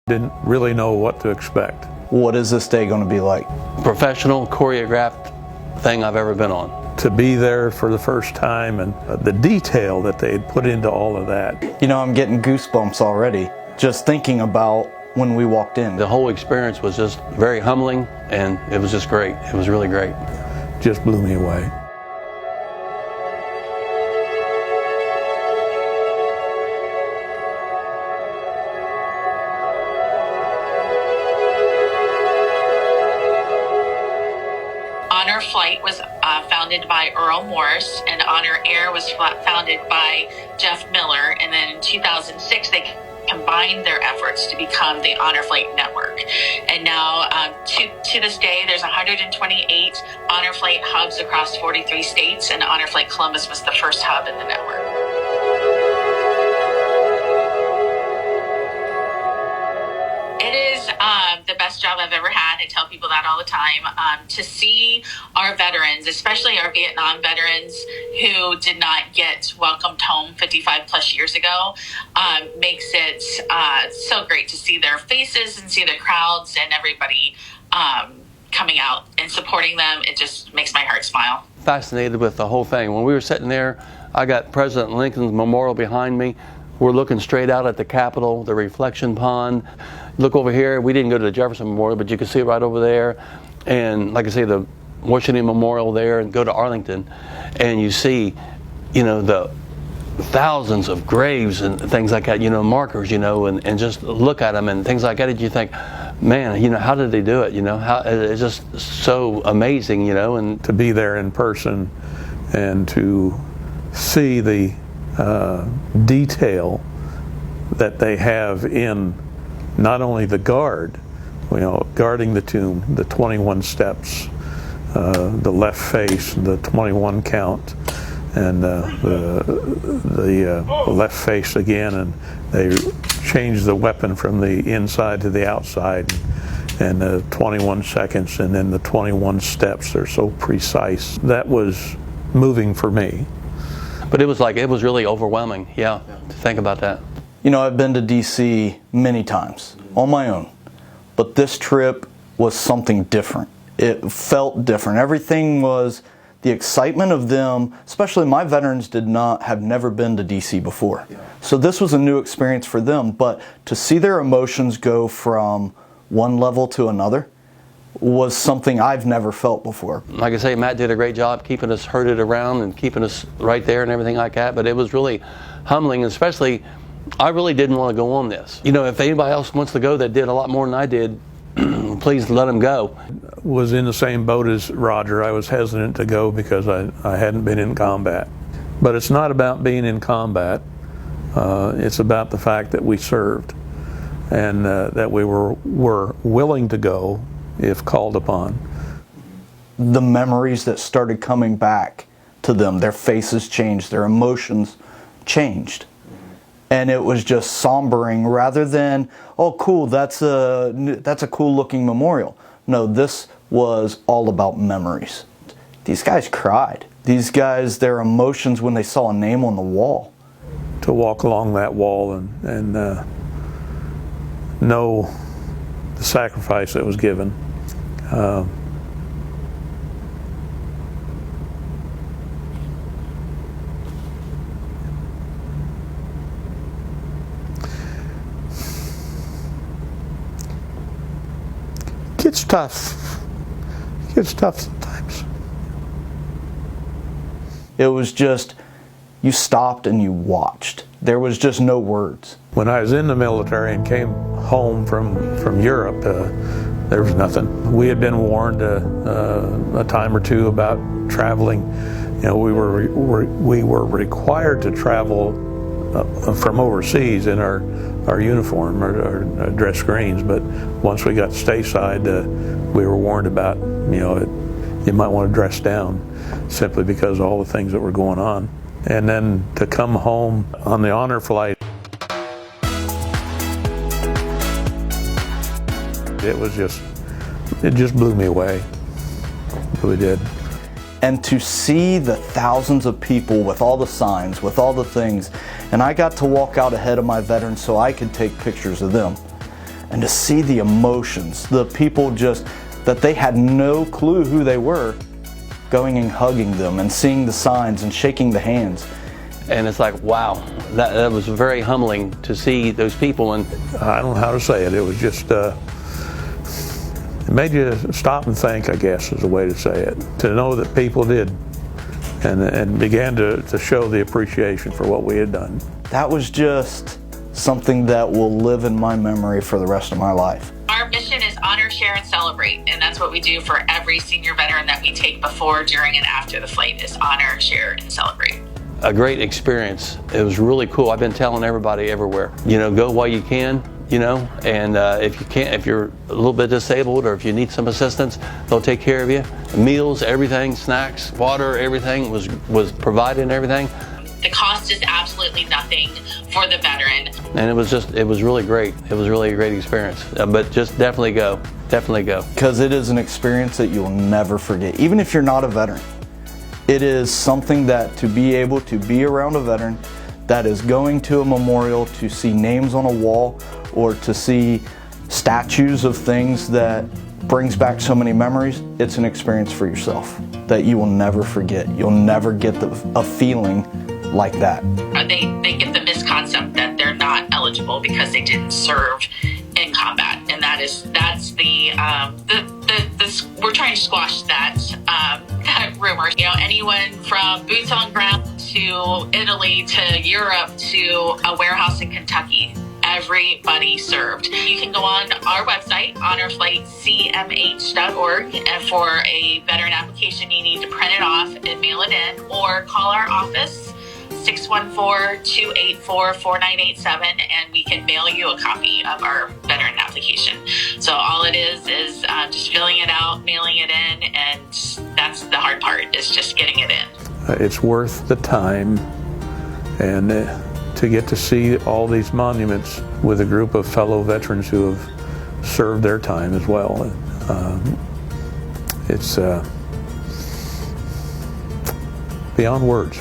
Didn't really know what to expect. What is this day going to be like? Professional, choreographed thing I've ever been on. To be there for the first time and the detail that they had put into all of that. You know, I'm getting goosebumps already just thinking about when we walked in. The whole experience was just very humbling, and it was just great. It was really great. Just blew me away. Honor Flight was founded by Earl Morris, and Honor Air was founded by Jeff Miller. And then in 2006, they combined their efforts to become the Honor Flight Network. And now, to this day, there's 128 Honor Flight hubs across 43 states, and Honor Flight Columbus was the first hub in the network. It is the best job I've ever had. I tell people that all the time. To see our veterans, especially our Vietnam veterans who did not get welcomed home 55 plus years ago, makes it so great to see their faces and see the crowds and everybody coming out and supporting them. It just makes my heart smile. Fascinated with the whole thing. When we were sitting there, I got President Lincoln's memorial behind me. We're looking straight out at the Capitol, the reflection pond. Look over here. We didn't go to the Jefferson Memorial, but you can see it right over there. And like I say, the Washington Memorial there, and go to Arlington, and you see, you know, the thousands of graves and things like that, you know, markers, you know, and just look at them and things like that. And you think, man, you know, how did they do it? You know, how it's just so amazing, you know. And to be there in person and to see the detail that they have in not only the guard, you know, guarding the tomb, the 21 steps, the left face, the 21 count, and the left face again, and they change the weapon from the inside to the outside, and the 21 seconds, and then the 21 steps. They're so precise. That was moving for me. But it was really overwhelming, yeah, to think about that. You know, I've been to DC many times on my own, but this trip was something different. It felt different. Everything was the excitement of them, especially my veterans have never been to DC before. Yeah. So this was a new experience for them, but to see their emotions go from one level to another was something I've never felt before. Like I say, Matt did a great job keeping us herded around and keeping us right there and everything like that, but it was really humbling, especially I really didn't want to go on this. You know, if anybody else wants to go that did a lot more than I did, please let them go. Was in the same boat as Roger. I was hesitant to go because I hadn't been in combat. But it's not about being in combat. It's about the fact that we served and that we were willing to go if called upon. The memories that started coming back to them, their faces changed, their emotions changed. And it was just sombering rather than, oh cool, that's a cool looking memorial. No, this was all about memories. These guys cried. These guys, their emotions when they saw a name on the wall. To walk along that wall and know the sacrifice that was given. It's tough. It's tough sometimes. It was just, you stopped and you watched. There was just no words. When I was in the military and came home from Europe, there was nothing. We had been warned a time or two about traveling. You know, we were required to travel from overseas in our uniform, our dress greens, but once we got stateside, we were warned about, you know, you might want to dress down simply because of all the things that were going on. And then to come home on the honor flight, it just blew me away. It really did. And to see the thousands of people with all the signs, with all the things, and I got to walk out ahead of my veterans so I could take pictures of them. and to see the emotions, the people just, that they had no clue who they were, going and hugging them and seeing the signs and shaking the hands. And it's like, wow, that was very humbling to see those people. And I don't know how to say it. It was just, it made you stop and think, I guess is the way to say it. To know that people did and began to show the appreciation for what we had done. That was just something that will live in my memory for the rest of my life. Our mission is honor, share, and celebrate, and that's what we do for every senior veteran that we take before, during, and after the flight is honor, share, and celebrate. a great experience. It was really cool. I've been telling everybody everywhere, go while you can, and if you can't, if you're a little bit disabled or if you need some assistance, they'll take care of you. Meals, everything, snacks, water, everything was provided and everything. The cost is absolutely nothing for the veteran. And it was really great. It was really a great experience. But just definitely go. Definitely go. Because it is an experience that you will never forget, even if you're not a veteran. It is something that to be able to be around a veteran that is going to a memorial to see names on a wall or to see statues of things that brings back so many memories, it's an experience for yourself that you will never forget. You'll never get a feeling like that. They get the misconcept that they're not eligible because they didn't serve in combat, and that's the we're trying to squash that rumor. Anyone from boots on ground to Italy to Europe to a warehouse in Kentucky, everybody served. You can go on our website, honorflightcmh.org, and for a veteran application, you need to print it off and mail it in, or call our office, 614-284-4987, and we can mail you a copy of our veteran application. So all it is just filling it out, mailing it in, and that's the hard part, is just getting it in. It's worth the time, and to get to see all these monuments with a group of fellow veterans who have served their time as well. It's beyond words.